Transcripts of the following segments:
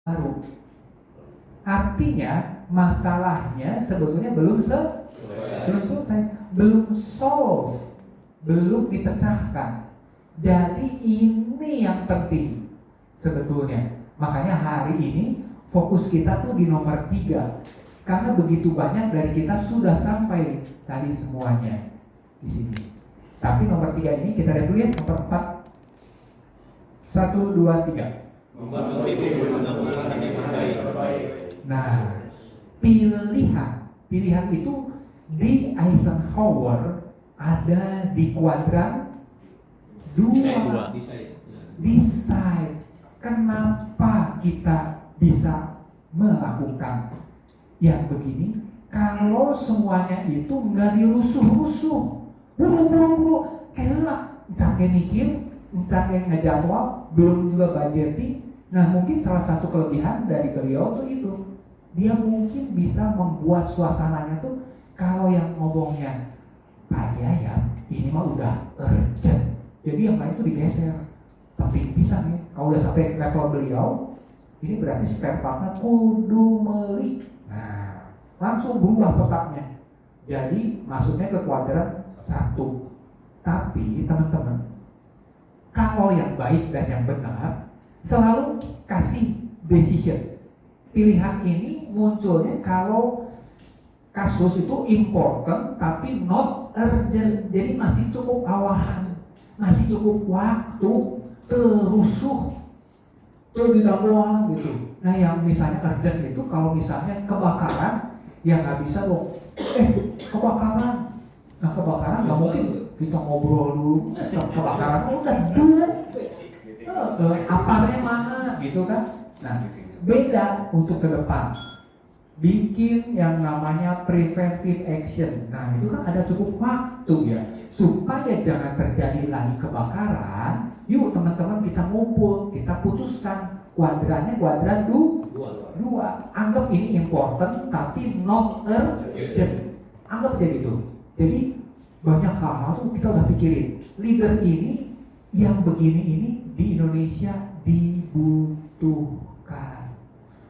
baru. Artinya masalahnya sebetulnya belum selesai, belum solve, belum dipecahkan. Jadi ini yang penting sebetulnya. Makanya hari ini fokus kita tuh di nomor 3. Karena begitu banyak dari kita sudah sampai tadi semuanya di sini. Tapi nomor 3 ini kita lihat dulu ya, nomor 4. 1, 2, 3. Membantu tim menemukan yang terbaik. Nah, pilihan itu di Eisenhower ada di kuadran 2. Decide. Kenapa kita bisa melakukan yang begini? Kalau semuanya itu nggak dirusuh-rusuh, buru-buru, kayak capek mikir, capek ngejadwal, belum juga budgeting. Nah, mungkin salah satu kelebihan dari beliau tuh itu, dia mungkin bisa membuat suasananya tuh, kalau yang ngomongnya Pak Yayan, ini mah udah urgent, jadi yang lain tuh digeser. Penting bisa nih, kalau udah sampai level beliau, ini berarti spare partnya kudu meli. Nah, langsung berubah petaknya. Jadi masuknya ke kuadran 1. Tapi teman-teman, kalau yang baik dan yang benar, selalu kasih decision. Pilihan ini munculnya kalau kasus itu important tapi not urgent. Jadi masih cukup awahan, masih cukup waktu, terusuh, doang gitu. Nah, yang misalnya urgent itu kalau misalnya kebakaran, ya nggak bisa dong. Kebakaran. Nah, kebakaran nggak mungkin kita ngobrol dulu. Setelah kebakaran udah dulu. Aparnya mana gitu kan? Nah, beda untuk ke depan. Bikin yang namanya preventive action. Nah, itu kan ada cukup waktu ya, supaya jangan terjadi lagi kebakaran. Yuk teman-teman, kita ngumpul, kita putuskan kuadrannya kuadran 2. Anggap ini important tapi not urgent. Anggap jadi itu. Jadi banyak hal-hal tuh kita udah pikirin. Leader ini yang begini ini di Indonesia dibutuhkan.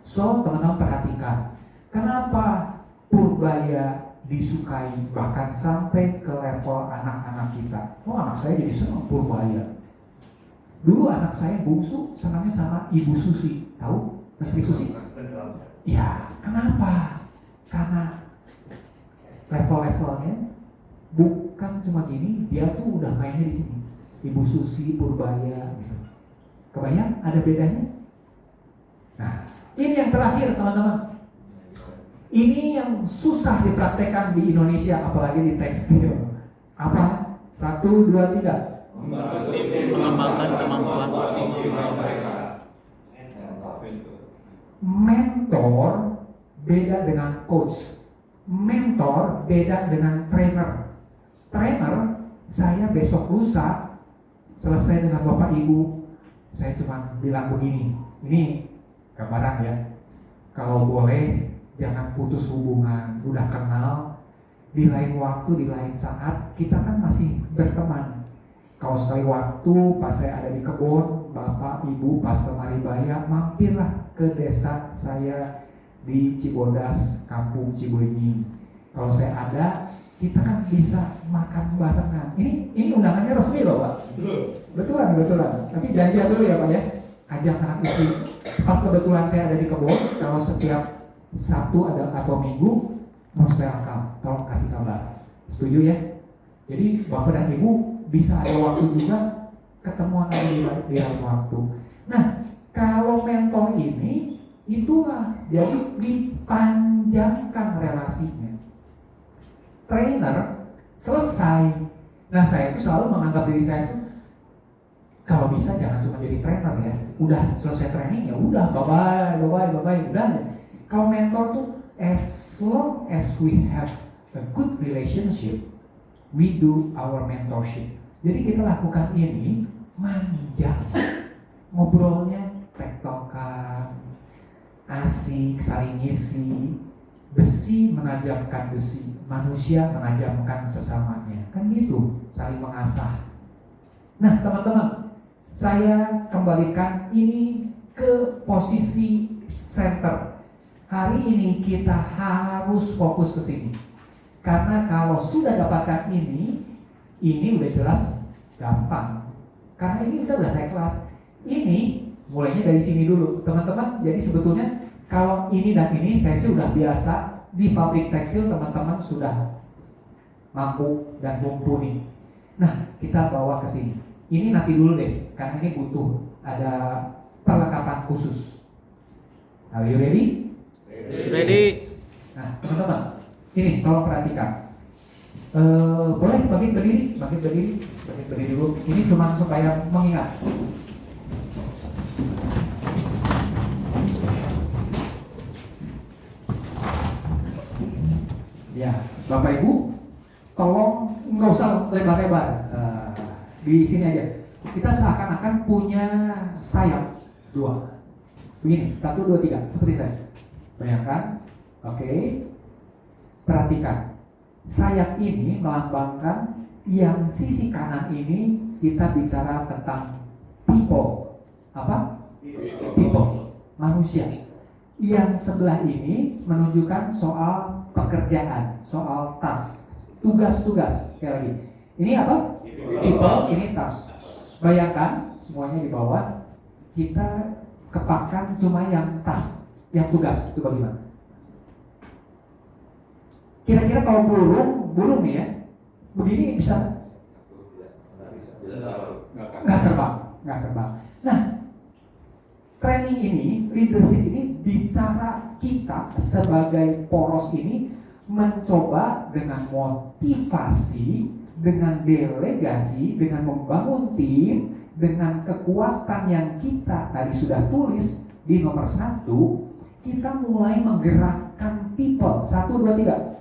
So teman-teman perhatikan, kenapa Purbaya disukai bahkan sampai ke level anak-anak kita. Oh, anak saya jadi senang Purbaya. Dulu anak saya bungsu senangnya sama Ibu Susi, tahu Menteri Susi? Ya, kenapa? Karena level-levelnya bukan cuma gini, dia tuh udah mainnya di sini. Ibu Susi, Purbaya, gitu. Kebayang ada bedanya? Nah, ini yang terakhir teman-teman. Ini yang susah dipraktekkan di Indonesia, apalagi di tekstil. Apa? 1, 2, 3. Membantu tim mengembangkan kemampuan mereka. Mentor beda dengan coach. Mentor beda dengan trainer. Trainer, saya besok lusa selesai dengan Bapak Ibu, saya cuma bilang begini, ini gambaran ya, kalau boleh jangan putus hubungan, udah kenal, di lain waktu, di lain saat, kita kan masih berteman. Kalau sekali waktu pas saya ada di kebun, Bapak Ibu pas Maribaya, mampirlah ke desa saya di Cibodas, Kampung Cibenying. Kalau saya ada, kita kan bisa makan barengan. Ini undangannya resmi loh Pak. Betulan. Tapi janjian dulu ya Pak ya. Ajak anak istri. Pas kebetulan saya ada di kebun, kalau setiap Sabtu ada atau Minggu, most welcome. Tolong kasih kabar. Setuju ya? Jadi Bapak dan Ibu bisa ada waktu juga ketemuan lagi di lain waktu. Nah, kalau mentor ini itulah jadi dipanjangkan relasinya. Trainer selesai. Nah, saya itu selalu menganggap diri saya itu kalau bisa jangan cuma jadi trainer ya. Udah selesai training ya udah bye bye udah. Kalau mentor tuh as long as we have a good relationship, we do our mentorship. Jadi kita lakukan ini manja, ngobrolnya tektokan, asik, saling ngisi, besi menajamkan besi, manusia menajamkan sesamanya, kan gitu, saling mengasah. Nah teman-teman, saya kembalikan ini ke posisi center. Hari ini kita harus fokus ke sini. Karena kalau sudah dapatkan ini udah jelas gampang. Karena ini kita udah naik kelas. Ini mulainya dari sini dulu, teman-teman. Jadi sebetulnya kalau ini dan ini saya sih udah biasa di pabrik tekstil, teman-teman sudah mampu dan mumpuni. Nah, kita bawa ke sini. Ini nanti dulu deh, karena ini butuh ada perlengkapan khusus. Are you ready? Ready. Nah, teman-teman, ini tolong perhatikan. Boleh berdiri dulu. Ini cuma supaya mengingat. Ya, Bapak Ibu, tolong nggak usah lebar-lebar. Di sini aja. Kita seakan-akan punya sayap 2. Begini, 1, 2, 3, seperti saya. Bayangkan, oke. Perhatikan, sayap ini melambangkan yang sisi kanan ini kita bicara tentang people. Apa? People, manusia. Yang sebelah ini menunjukkan soal pekerjaan, soal task, tugas-tugas. Sekali lagi, ini apa? People, ini task. Bayangkan semuanya di bawah, kita kepakkan cuma yang task, yang tugas. Itu bagaimana? Kira-kira kalau burung nih ya, begini bisa nggak terbang. Nah, training ini, leadership ini bicara kita sebagai poros ini mencoba dengan motivasi, dengan delegasi, dengan membangun tim, dengan kekuatan yang kita tadi sudah tulis di nomor 1, kita mulai menggerakkan people. 1, 2, 3.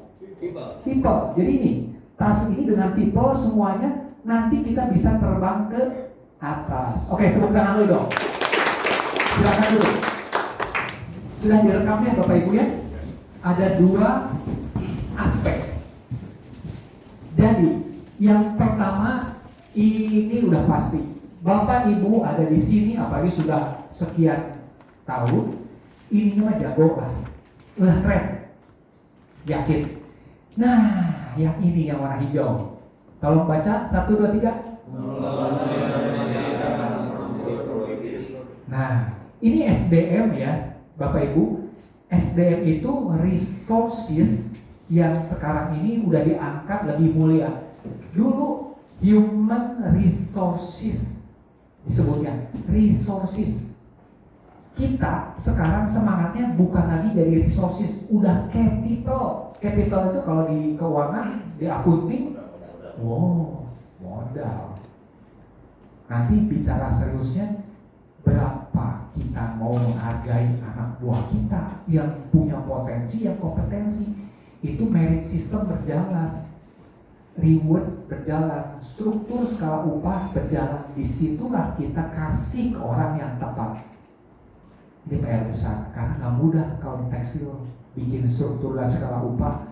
People. Jadi ini, task ini dengan people semuanya nanti kita bisa terbang ke atas. Oke, tepuk tangan dulu dong. Silakan dulu. Sudah direkam ya Bapak Ibu ya? Ada 2 aspek. Jadi yang pertama ini udah pasti. Bapak Ibu ada di sini apalagi sudah sekian tahun, ini mah jago lah. Udah keren. Yakin. Nah, yang ini yang warna hijau. Tolong baca 1, 2, 3. Nah, ini SDM ya, Bapak Ibu. SDM itu resources yang sekarang ini udah diangkat lebih mulia. Dulu human resources disebutnya, resources. Kita sekarang semangatnya bukan lagi dari resources, udah capital. Capital itu kalau di keuangan, di akunting, modal. Nanti bicara seriusnya, berapa kita mau menghargai anak buah kita yang punya potensi, yang kompetensi. Itu merit system berjalan, reward berjalan, struktur skala upah berjalan. Disitulah kita kasih ke orang yang tepat. Ini PR besar, karena nggak mudah kalau di tekstil bikin struktur dan skala upah.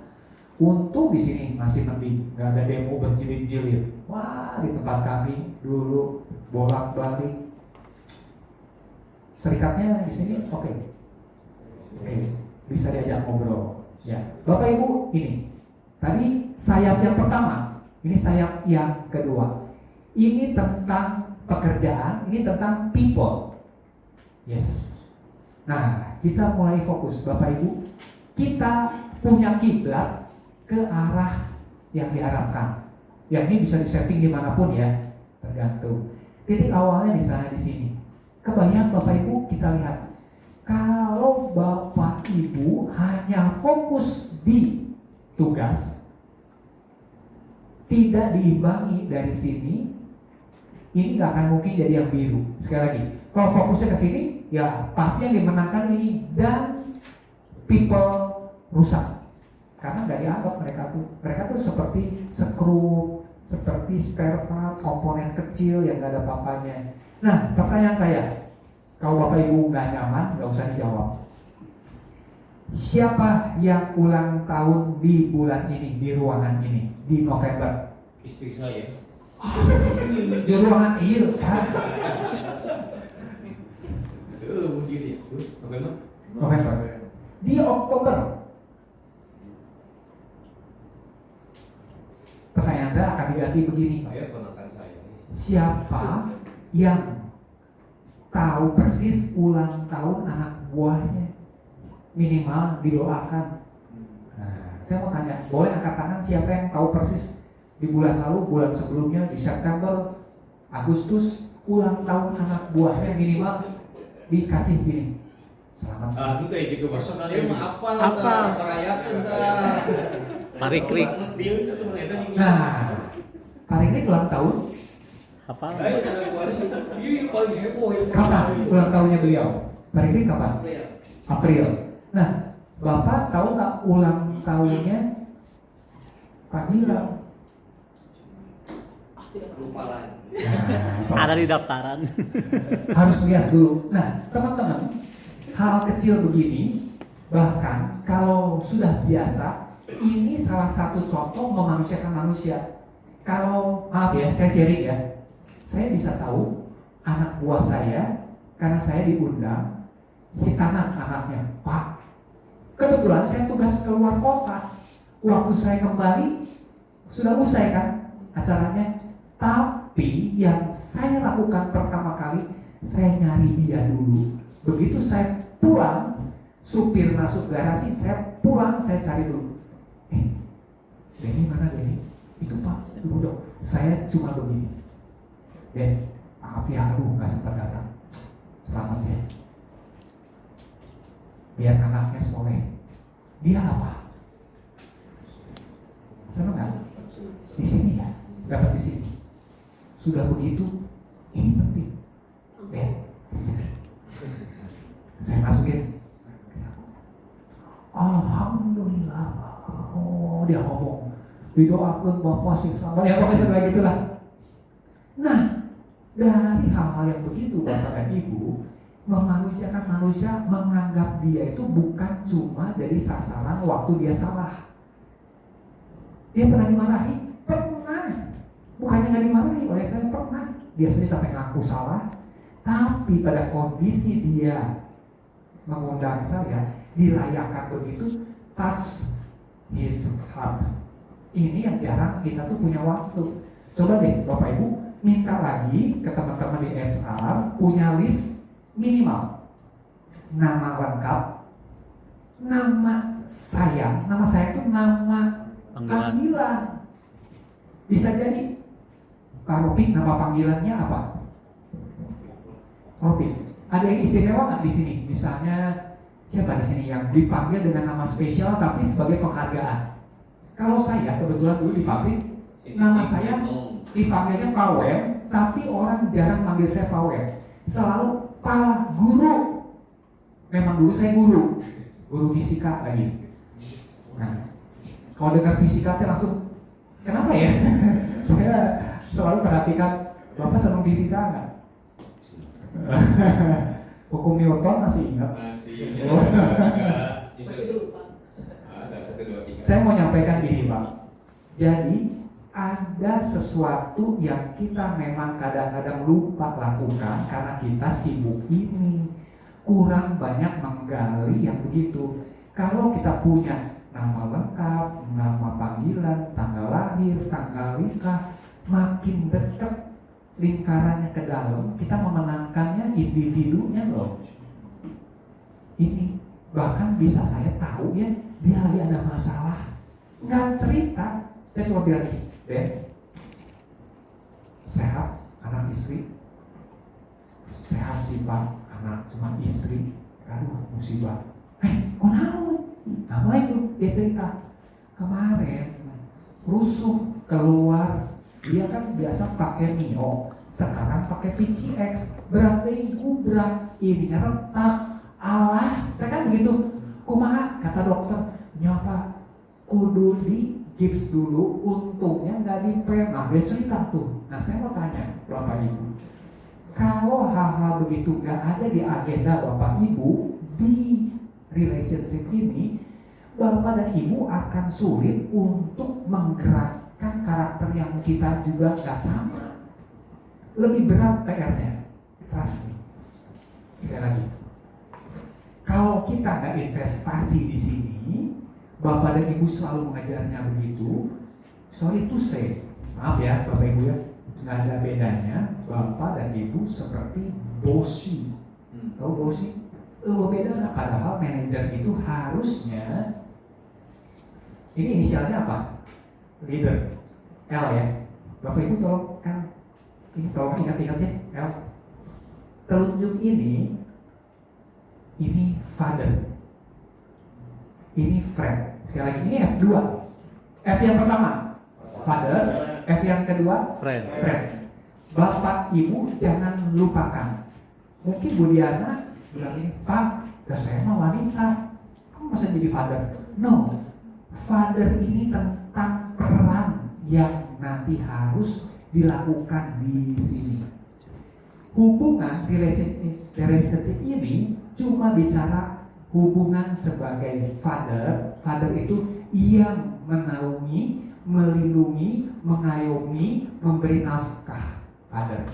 Untung di sini masih lebih, nggak ada demo berjilid-jilid. Wah, di tempat kami dulu bolak-balik. Serikatnya di sini oke, bisa diajak ngobrol. Ya, Bapak Ibu, ini tadi sayap yang pertama, ini sayap yang kedua. Ini tentang pekerjaan, ini tentang people. Yes. Nah, kita mulai fokus, Bapak Ibu. Kita punya kiblat ke arah yang diharapkan. Ya, ini bisa disetting dimanapun ya, tergantung. Titik awalnya di sana di sini. Kebayang Bapak Ibu, kita lihat. Kalau Bapak Ibu hanya fokus di tugas, tidak diimbangi dari sini, ini nggak akan mungkin jadi yang biru. Sekali lagi, kalau fokusnya ke sini, ya pasti yang dimenangkan ini dan people rusak. Karena nggak dianggap mereka tuh seperti skrup, seperti spare part, komponen kecil yang nggak ada apa-apanya. Nah, pertanyaan saya, kalau Bapak Ibu nggak nyaman, nggak usah dijawab. Siapa yang ulang tahun di bulan ini, di ruangan ini, di November? Istri saya. Di ruangan ini kan? Mungkin ya. November. November. Di Oktober. Pertanyaan saya akan diganti begini, Pak. Saya ponakan saya. Siapa yang tahu persis ulang tahun anak buahnya? Minimal didoakan. Nah, saya mau tanya, boleh angkat tangan siapa yang tahu persis di bulan lalu, bulan sebelumnya, di September, Agustus, ulang tahun anak buahnya minimal dikasih gini. Selamat. Itu ya gitu bahasa kalian mah apa? Apa? Perayaan Mari klik. Dia itu tuh ternyata di Nah, hari ini ulang tahun. Apa? Kapan ulang tahunnya beliau? Hari ini kapan? April. Nah, Bapak tahu nggak ulang tahunnya Pak Gilang? Lupa lagi. Nah, Ada di daftaran. harus lihat dulu. Nah, teman-teman, hal kecil begini, bahkan kalau sudah biasa, ini salah satu contoh memanusiakan manusia. Kalau, maaf ya, saya sharing ya, saya bisa tahu anak buah saya, karena saya diundang, hitanan anaknya, Pak, kebetulan saya tugas keluar kota, waktu saya kembali, sudah usai kan acaranya, tapi yang saya lakukan pertama kali, saya nyari dia dulu. Begitu saya pulang, supir masuk garasi, saya pulang, saya cari dulu. Denny mana Denny? Itu Pak, di pojok. Saya cuma begini. Den, maaf ya, aduh nggak sempat datang. Selamat ya. Biar anaknya soleh. Dia apa? Senang nggak? Di sini ya, dapat di sini. Sudah begitu, ini penting. Den, saya masukin. Alhamdulillah. Oh, dia ngomong. Didoakan Bapak sih sama ya, pokoknya sebagai gitulah. Nah, dari hal-hal yang begitu Bapak dan Ibu, memanusiakan manusia, menganggap dia itu bukan cuma dari sasaran waktu dia salah. Dia pernah dimarahi? Pernah. Bukannya nggak dimarahi oleh saya, pernah. Dia sendiri sampai ngaku salah. Tapi pada kondisi dia mengundang saya, dilayakkan begitu, touch his heart. Ini yang jarang kita tuh punya waktu. Coba deh Bapak Ibu minta lagi ke teman-teman di HR punya list minimal nama lengkap, nama saya itu nama panggilan. Bisa jadi Pak Ropik, nama panggilannya apa? Ropik. Ada yang istimewa nggak di sini? Misalnya siapa di sini yang dipanggil dengan nama spesial tapi sebagai penghargaan? Kalau saya kebetulan dulu di pabrik, nama saya dipanggilnya Pak Wem, tapi orang jarang manggil saya Pak Wem. Selalu Pak Guru. Memang dulu saya guru fisika lagi. Nah, kalau dengar fisika langsung, kenapa ya? Saya selalu perhatikan, Bapak senang fisika nggak? Hukum Newton masih ingat? Masih. Saya mau nyampaikan gini Pak. Jadi ada sesuatu yang kita memang kadang-kadang lupa lakukan karena kita sibuk ini, kurang banyak menggali yang begitu. Kalau kita punya nama lengkap, nama panggilan, tanggal lahir, tanggal nikah, makin dekat lingkarannya ke dalam, kita memenangkannya individunya loh. Ini bahkan bisa saya tahu ya, dia lagi ada masalah, nggak cerita. Saya cuma bilang ini, Den, sehat anak istri, sehat sih Pak, anak cuma istri, aduh musibah. Kok naon? Nama itu dia cerita kemarin rusuh keluar, dia kan biasa pakai Mio, sekarang pakai VCX, berarti gubrak, ini retak. Allah, saya kan begitu. Kumaha kata dokter, nyapa kudu di gips dulu, untungnya nggak di pen. Nah, dia cerita tuh. Nah, saya mau tanya Bapak Ibu, kalau hal-hal begitu nggak ada di agenda Bapak Ibu di relationship ini, Bapak dan Ibu akan sulit untuk menggerakkan karakter yang kita juga nggak sama. Lebih berat PR-nya, trust me. Sekali lagi, kalau kita nggak investasi di sini, Bapak dan Ibu selalu mengajarnya begitu. Sorry to say, maaf ya Bapak Ibu ya, nggak ada bedanya Bapak dan Ibu seperti bosi. Tahu bosi? Beda nggak? Padahal manajer itu harusnya, ini inisialnya apa? Leader, L ya. Bapak Ibu tolong L, ini tolong ingat-ingat ya, L. Telunjuk ini father, ini friend. Sekali lagi, ini F2. F yang pertama father, F yang kedua Friend. Bapak Ibu jangan lupakan. Mungkin Bu Diana bilang ini, Pak, ya saya mah wanita, kamu masa jadi father? No, father ini tentang peran yang nanti harus dilakukan di sini. Hubungan relationship ini cuma bicara hubungan sebagai father. Father itu yang menaungi, melindungi, mengayomi, memberi nafkah. Father.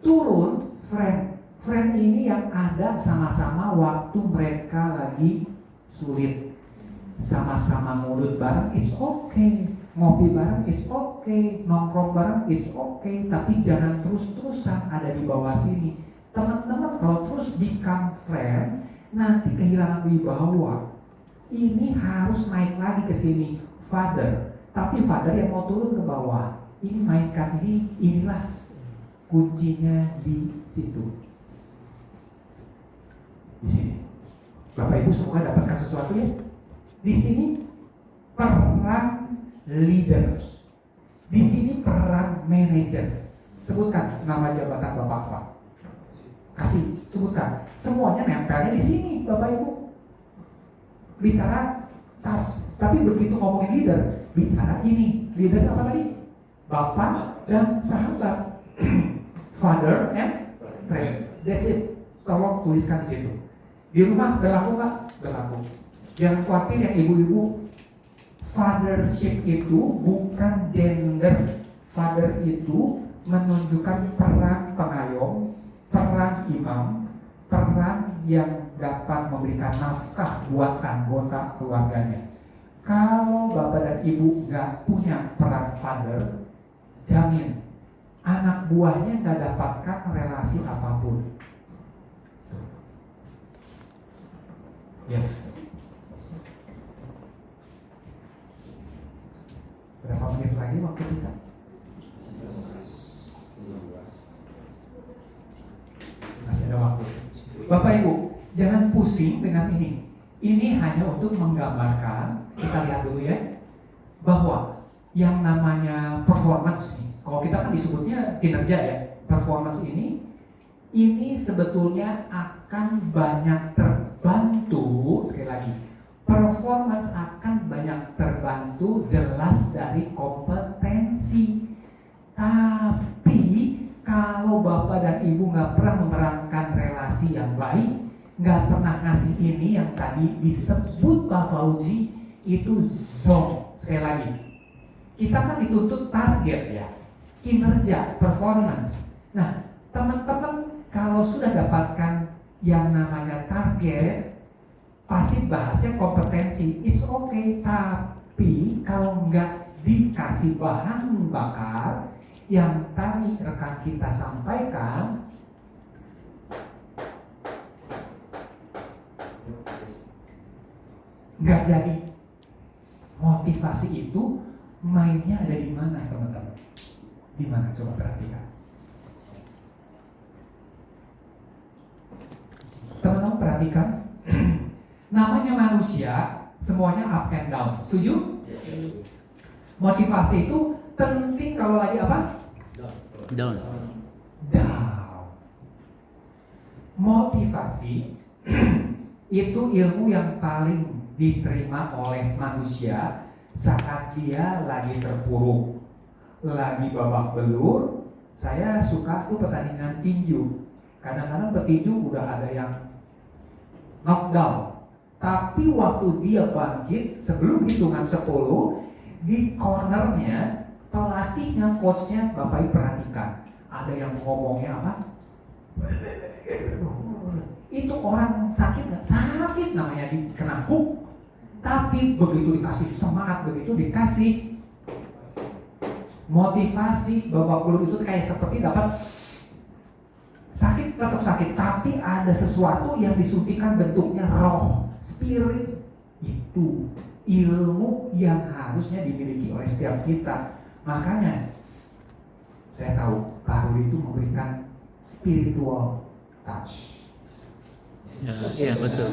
Turun friend. Friend ini yang ada sama-sama waktu mereka lagi sulit. Sama-sama mulut bareng, it's okay. Ngopi bareng, it's okay. Nongkrong bareng, it's okay. Tapi jangan terus-terusan ada di bawah sini. Teman-teman kalau terus become friend, nanti kehilangan wibawa. Ini harus naik lagi ke sini, father. Tapi father yang mau turun ke bawah. Ini mainkan ini, inilah kuncinya di situ. Di sini. Bapak Ibu semoga dapatkan sesuatu ya. Di sini peran leader. Di sini peran manager. Sebutkan nama jabatan Bapak. Kasih, sebutkan. Semuanya nempelnya di sini, Bapak Ibu. Bicara tas, tapi begitu ngomongin leader, bicara ini. Leader apa tadi? Bapak dan sahabat. Father and friend. That's it. Tolong tuliskan di situ. Di rumah berlaku Pak? Berlaku. Jangan khawatir ya ibu-ibu. Fathership itu bukan gender. Father itu menunjukkan peran pengayom, peran imam, peran yang dapat memberikan nafkah buat anggota keluarganya. Kalau bapak dan ibu nggak punya peran father, jamin anak buahnya nggak dapatkan relasi apapun. Yes. Berapa menit lagi waktu kita? Masih ada waktu. Bapak Ibu, jangan pusing dengan ini. Ini hanya untuk menggambarkan, kita lihat dulu ya, bahwa yang namanya performance nih, kalau kita kan disebutnya kinerja ya, performance ini sebetulnya akan banyak terbantu, sekali lagi, performance akan banyak terbantu jelas dari kompetensi. Tapi kalau Bapak dan Ibu nggak pernah memerankan relasi yang baik, nggak pernah ngasih ini yang tadi disebut Pak Fauzi, itu zone. Sekali lagi, kita kan dituntut target ya, kinerja, performance. Nah, teman-teman kalau sudah dapatkan yang namanya target, pasti bahasnya kompetensi, it's okay. Tapi kalau nggak dikasih bahan bakar yang tadi rekan kita sampaikan, nggak jadi. Motivasi itu mainnya ada di mana teman-teman? Di mana? Coba perhatikan. Teman-teman perhatikan. Namanya manusia, semuanya up and down. Setuju? Motivasi itu penting kalau lagi apa? Down. Down. Motivasi itu ilmu yang paling diterima oleh manusia saat dia lagi terpuruk, lagi babak belur. Saya suka tuh pertandingan tinju. Kadang-kadang petinju udah ada yang knockdown, tapi waktu dia bangkit sebelum hitungan 10, di cornernya pelatihnya, coachnya, Bapak Ibu perhatikan, ada yang ngomongnya apa? Itu orang sakit nggak? Sakit namanya kena hook. Tapi begitu dikasih semangat, begitu dikasih motivasi, babak belur itu kayak seperti dapat sakit, tetap sakit. Tapi ada sesuatu yang disuntikan bentuknya roh, spirit. Itu ilmu yang harusnya dimiliki oleh setiap kita. Makanya saya tahu Pak Rudi itu memberikan spiritual touch. Ya, betul.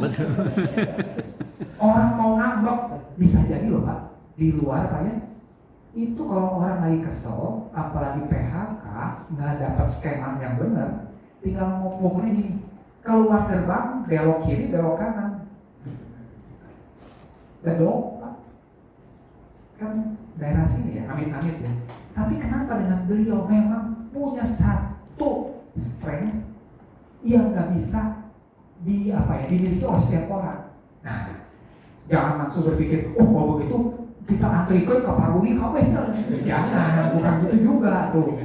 Orang mau ngambek bisa jadi loh Pak, di luar Pak ya. Itu kalau orang lagi kesel, apalagi PHK, nggak dapat skema yang benar, tinggal ngukurnya gini, keluar gerbang, belok kiri, belok kanan. Bedok Pak, kan daerah sini ya, amit-amit ya. Tapi kenapa dengan beliau memang punya satu strength yang nggak bisa dimiliki oleh setiap orang. Nah, jangan langsung berpikir, oh kalau begitu kita antrikan ke Pak Rudi kawinnya. Jangan, bukan gitu juga tuh.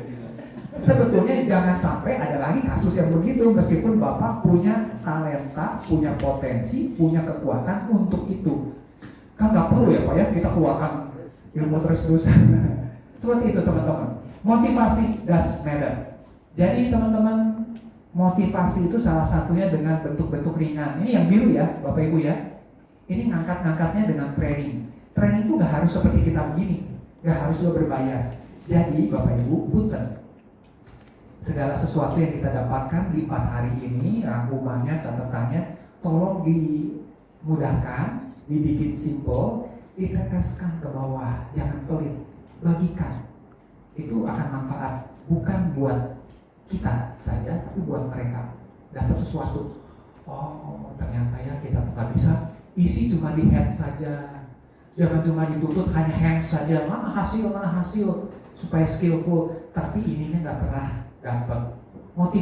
Sebetulnya jangan sampai ada lagi kasus yang begitu, meskipun Bapak punya talenta, punya potensi, punya kekuatan untuk itu. Kan nggak perlu ya Pak ya kita keluarkan ilmu terus-terusan. Seperti itu teman-teman. Motivasi does matter. Jadi teman-teman, motivasi itu salah satunya dengan bentuk-bentuk ringan. Ini yang biru ya, Bapak Ibu ya. Ini ngangkat-ngangkatnya dengan training. Training itu gak harus seperti kita begini, gak harus juga berbayar. Jadi Bapak Ibu, punten. Segala sesuatu yang kita dapatkan di 4 hari ini, rangkumannya, catatannya, tolong dimudahkan, dibikin simple, diteteskan ke bawah, jangan pelit, bagikan. Itu akan manfaat, bukan buat kita saja, tapi buat mereka dapat sesuatu. Oh, ternyata ya kita nggak bisa isi cuma di head saja, jangan cuma dituntut hanya hands saja. Mana hasil supaya skillful, tapi ininya nggak pernah dapat motivasi.